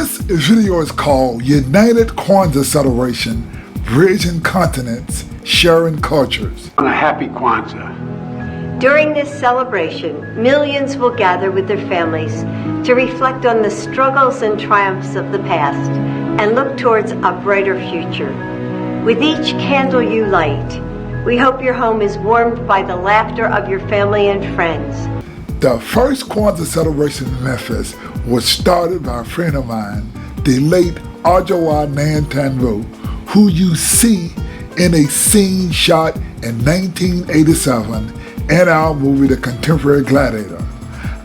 This video is called United Kwanzaa Celebration, Bridging Continents, Sharing Cultures. On a happy Kwanzaa. During this celebration, millions will gather with their families to reflect on the struggles and triumphs of the past and look towards a brighter future. With each candle you light, we hope your home is warmed by the laughter of your family and friends. The first Kwanzaa celebration in Memphis was started by a friend of mine, the late ARYA Nantanru, who you see in a scene shot in 1987 in our movie The Contemporary Gladiator.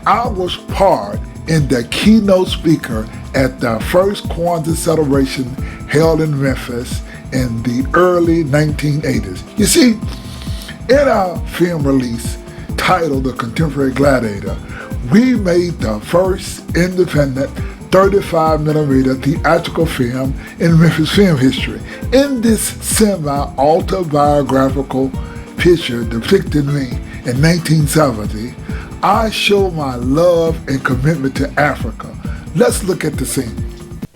I was part in the keynote speaker at the first Kwanzaa celebration held in Memphis in the early 1980s. You see, in our film release titled The Contemporary Gladiator, we made the first independent 35mm theatrical film in Memphis film history. In this semi-autobiographical picture depicting me in 1970, I show my love and commitment to Africa. Let's look at the scene.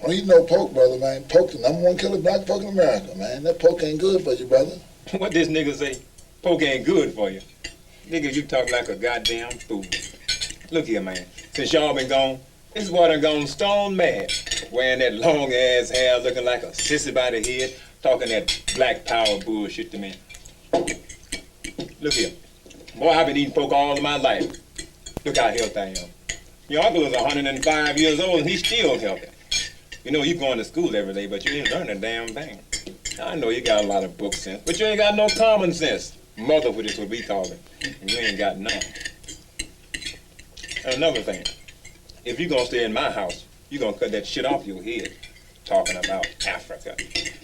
Don't eat no pork, brother, man. Pork, the #1 killer black pork in America, man. That pork ain't good for you, brother. What this nigga say? Pork ain't good for you. Nigga, you talk like a goddamn fool. Look here, man. Since y'all been gone, this boy done gone stone mad. Wearing that long ass hair, looking like a sissy by the head, talking that black power bullshit to me. Look here. Boy, I've been eating pork all of my life. Look how healthy I am. Your uncle is 105 years old and he's still healthy. You know, you going to school every day, but you ain't learning a damn thing. I know you got a lot of book sense, but you ain't got no common sense. Motherhood is what we call it. And you ain't got none. And another thing, if you gonna stay in my house, you gonna cut that shit off your head. Talking about Africa.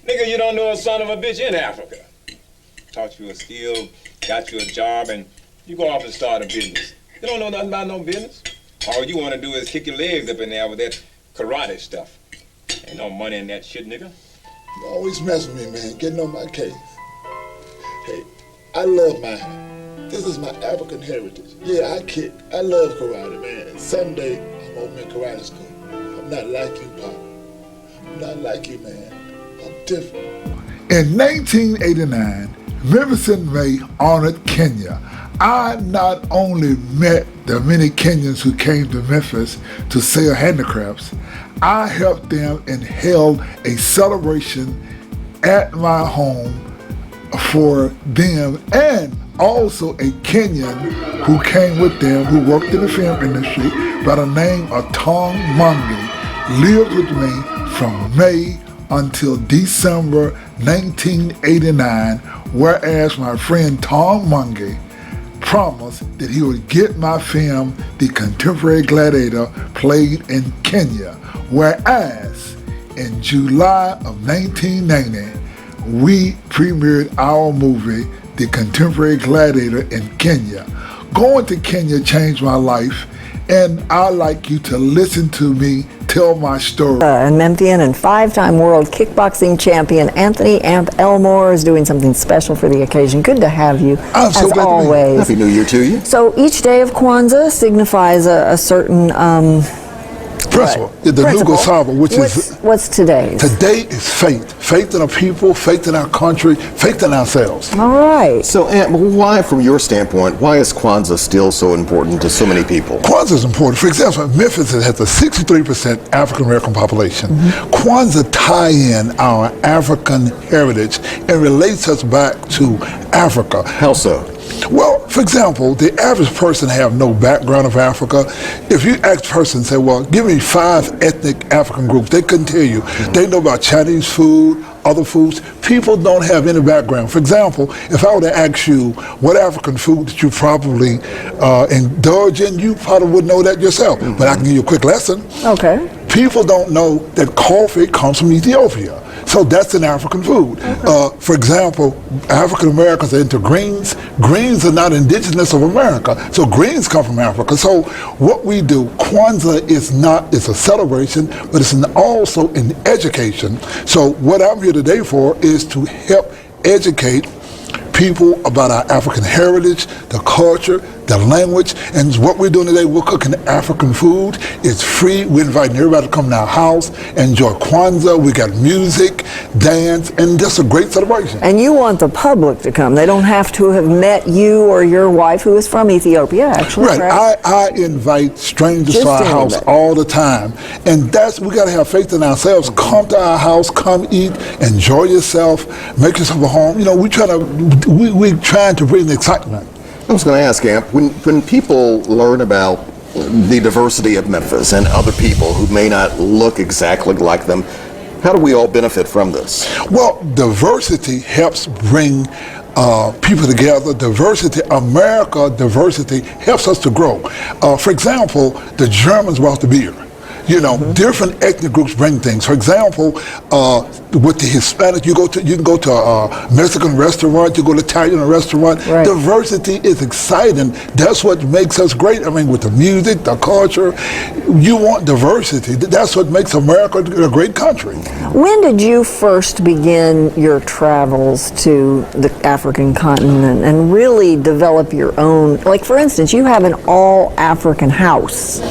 Nigga, you don't know a son of a bitch in Africa. Taught you a skill, got you a job, and you go off and start a business. You don't know nothing about no business. All you wanna do is kick your legs up in there with that karate stuff. Ain't no money in that shit, nigga. You always mess with me, man, getting on my case. Hey, I love my hair. This is my African heritage. Yeah, I kick. I love karate, man. And someday, I'm opening karate school. I'm not like you, Pop. I'm not like you, man. I'm different. In 1989, Memphis in May honored Kenya. I not only met the many Kenyans who came to Memphis to sell handicrafts, I helped them and held a celebration at my home for them, and also a Kenyan who came with them who worked in the film industry by the name of Tom Mungi, lived with me from May until December 1989, whereas my friend Tom Mungi promised that he would get my film, The Contemporary Gladiator, played in Kenya, whereas in July of 1990, we premiered our movie, The Contemporary Gladiator, in Kenya. Going to Kenya changed my life, and I'd like you to listen to me tell my story. And Memphian and 5-time world kickboxing champion Anthony Elmore is doing something special for the occasion. Good to have you, I'm so as glad always. Happy New Year to you. So each day of Kwanzaa signifies a certain Principle, the Lugo Saba, which is... What's today's? Today is faith. Faith in our people, faith in our country, faith in ourselves. All right. So, Ant, why, from your standpoint, why is Kwanzaa still so important to so many people? Kwanzaa is important. For example, Memphis has a 63% African American population. Kwanzaa tie in our African heritage and relates us back to Africa. How so? Well, for example, the average person have no background of Africa. If you ask a person, say, well, give me 5 ethnic African groups, they couldn't tell you. They know about Chinese food, other foods. People don't have any background. For example, if I were to ask you what African food that you probably indulge in, you probably would know that yourself. But I can give you a quick lesson. Okay. People don't know that coffee comes from Ethiopia. So that's an African food. Okay. For example, African Americans are into greens. Greens are not indigenous of America. So greens come from Africa. So what we do, Kwanzaa is a celebration, but it's also an education. So what I'm here today for is to help educate people about our African heritage, the culture, the language, and what we're doing today, we're cooking African food. It's free. We're inviting everybody to come to our house, enjoy Kwanzaa. We got music, dance, and just a great celebration. And you want the public to come. They don't have to have met you or your wife, who is from Ethiopia, actually. Right. I invite strangers Just to our anybody. house all the time. And we got to have faith in ourselves. Come to our house, come eat, enjoy yourself, make yourself a home. You know, we're trying to bring excitement. I was going to ask, Amp, when people learn about the diversity of Memphis and other people who may not look exactly like them, how do we all benefit from this? Well, diversity helps bring people together. Diversity, diversity helps us to grow. For example, the Germans brought the beer. You know, different ethnic groups bring things. For example, with the Hispanic, you can go to a Mexican restaurant, you go to Italian restaurant. Right. Diversity is exciting. That's what makes us great. I mean, with the music, the culture, you want diversity. That's what makes America a great country. When did you first begin your travels to the African continent and really develop your own? Like, for instance, you have an all-African house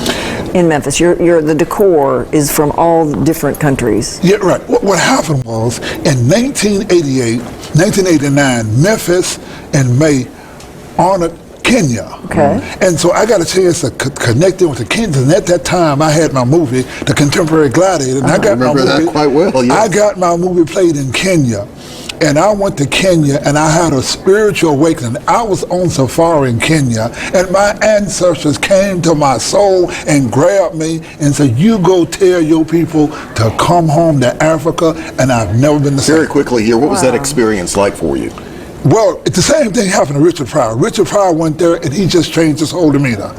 in Memphis. The decor is from all different countries. Yeah, right. What happened was, in 1989, Memphis and May honored Kenya. Okay. And so I got a chance to connect in with the Kenyans. And at that time, I had my movie, The Contemporary Gladiator. And I got remember my movie, that quite well, yes. I got my movie played in Kenya. And I went to Kenya and I had a spiritual awakening. I was on safari in Kenya and my ancestors came to my soul and grabbed me and said, you go tell your people to come home to Africa, and I've never been the same. Very quickly here, what was that experience like for you? Well, it's the same thing happened to Richard Pryor. Richard Pryor went there and he just changed his whole demeanor.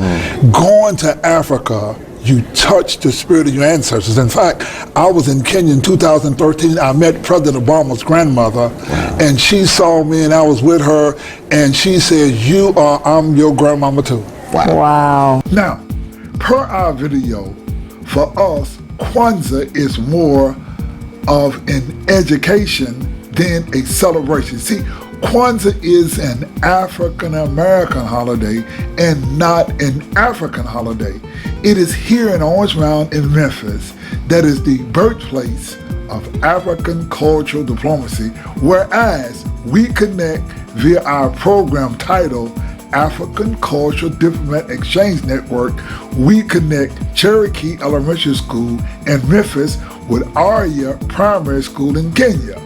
Going to Africa, you touch the spirit of your ancestors. In fact, I was in Kenya in 2013. I met President Obama's grandmother, and she saw me, and I was with her, and she said, I'm your grandmama too. Wow. Now, per our video, for us, Kwanzaa is more of an education than a celebration. See, Kwanzaa is an African-American holiday and not an African holiday. It is here in Orange Mound in Memphis that is the birthplace of African cultural diplomacy, whereas we connect via our program titled African Cultural Diplomat Exchange Network. We connect Cherokee Elementary School in Memphis with ARYA Primary School in Kenya.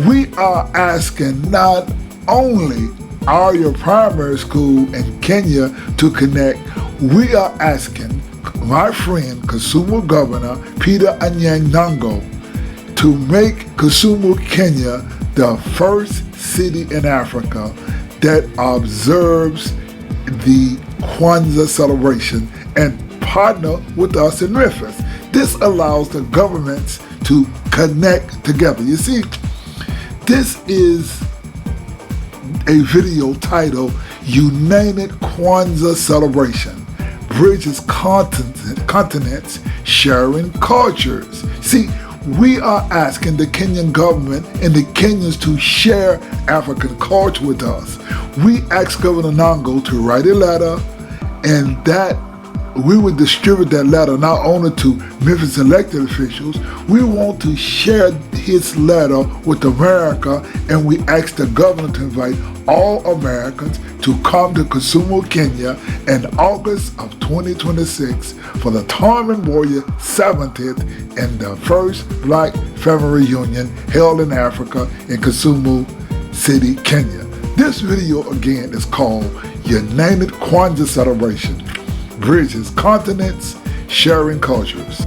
We are asking not only ARYA Primary School in Kenya to connect, we are asking my friend Kisumu Governor Peter Anyang to make Kisumu, Kenya the first city in Africa that observes the Kwanzaa celebration and partner with us in Memphis. This allows the governments to connect together. You see, this is a video titled United Kwanzaa Celebration, Bridges Continents, Sharing Cultures. See, we are asking the Kenyan government and the Kenyans to share African culture with us. We asked Governor Nango to write a letter, and that we would distribute that letter not only to Memphis elected officials, we want to share his letter with America, and we ask the governor to invite all Americans to come to Kisumu, Kenya in August of 2026 for the Tom Memorial 70th and the first Black Family Reunion held in Africa in Kisumu City, Kenya. This video again is called United Kwanzaa Celebration, Bridges Continents, Sharing Cultures.